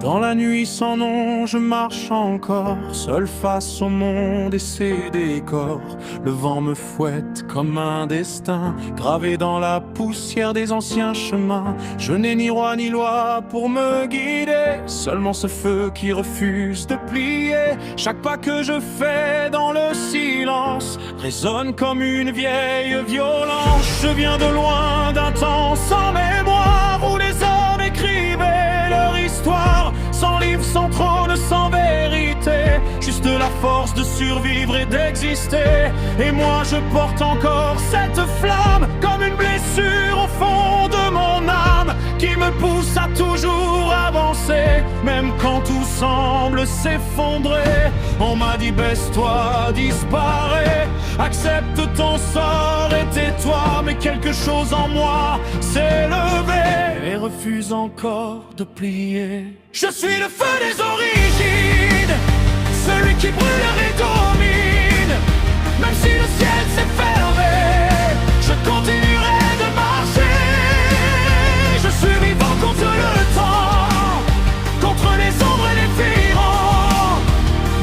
Dans la nuit sans nom, je marche encore, seul face au monde et ses décors. Le vent me fouette comme un destin, gravé dans la poussière des anciens chemins. Je n'ai ni roi ni loi pour me guider, seulement ce feu qui refuse de plier. Chaque pas que je fais dans le silence résonne comme une vieille violence. Je viens de loin, d'un temps sans mémoire, où les hommes écrivaient leur histoire, sans livre, sans trône, sans vérité, juste la force de survivre et d'exister. Et moi je porte encore cette flamme, comme une blessure au fond de mon âme, qui me pousse à toujours avancer, même quand tout semble s'effondrer. On m'a dit baisse-toi, disparais, accepte ton sort et tais-toi. Mais quelque chose en moi s'est levé et refuse encore de plier. Je suis le feu des origines, celui qui brûle et domine. Même si le ciel s'est fermé, je continuerai de marcher. Je suis vivant contre le temps, contre les ombres et les tyrans.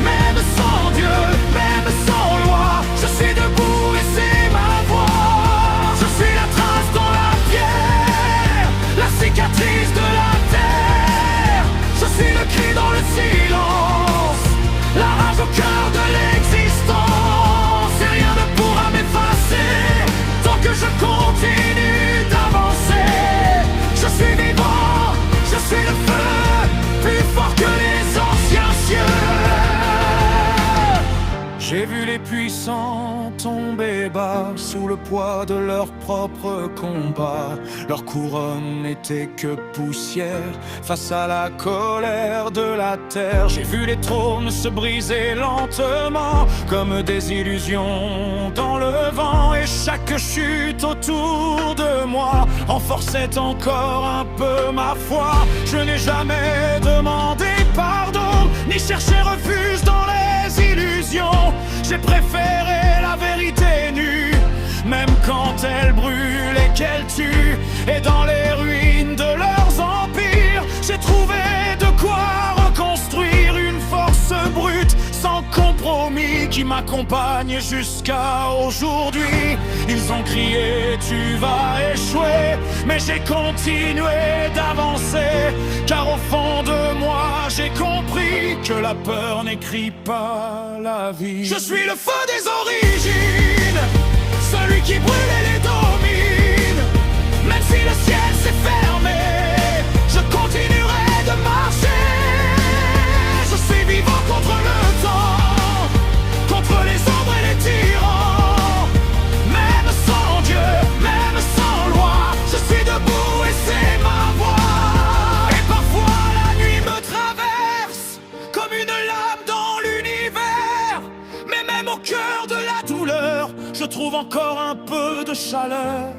Même sans Dieu, même sans loi, je suis debout et c'est ma voix. Je suis la trace dans la pierre, la cicatrice de la terre. Je suis le cri dans le silence, la rage au cœur de l'existence. Et rien ne pourra m'effacer tant que je continue d'avancer. Je suis vivant, je suis le feu, plus fort que les anciens cieux. J'ai vu les puissants tomber bas sous le poids de leur propre combat. Leur couronne n'était que poussière face à la colère de la terre. J'ai vu les trônes se briser lentement comme des illusions dans le vent. Et chaque chute autour de moi renforçait encore un peu ma foi. Je n'ai jamais demandé pardon, ni cherché refuge dans les illusions. J'ai préféré la vérité nue, même quand elle brûle et qu'elle tue. Et dans les ruines de leurs empires, j'ai trouvé de quoi reconstruire une force brute, sans compromis, qui m'accompagne jusqu'à aujourd'hui. Ils ont crié tu vas échouer, mais j'ai continué d'avancer, car au fond de moi j'ai compris que la peur n'écrit pas la vie. Je suis le feu des origines, celui qui brûle et les domine. Même si le ciel s'est fermé, je continuerai de marcher. Je suis vivant contre le temps, contre les ombres et les tyrans. Même sans Dieu, même sans loi, je suis debout et c'est ma voix. Et parfois la nuit me traverse comme une lame dans l'univers, mais même au cœur de la douleur, je trouve encore un peu de chaleur.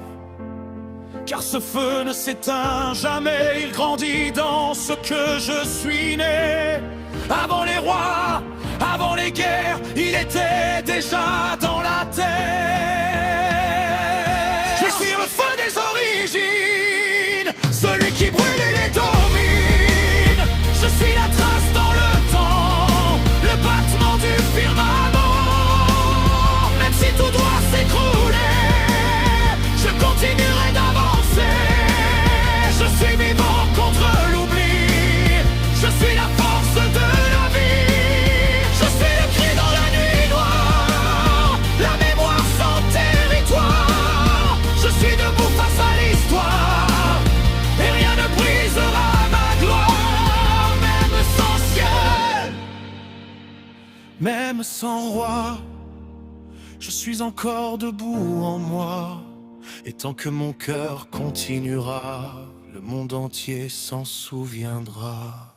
Car ce feu ne s'éteint jamais, il grandit dans ce que je suis né. Avant les rois, avant les guerres, il était déjà dans la terre. Je suis le feu des origines, celui qui brûle et les domine. Je suis la trace dans le temps, le battement du firmament. Même si tout doit s'écrouler, je continuerai d'avancer. Je suis vivant contre l'oubli, je suis la force de la vie. Je suis le cri dans la nuit noire, la mémoire sans territoire. Je suis debout face à l'histoire, et rien ne brisera ma gloire. Même sans ciel, même sans roi, je suis encore debout en moi. Et tant que mon cœur continuera, le monde entier s'en souviendra.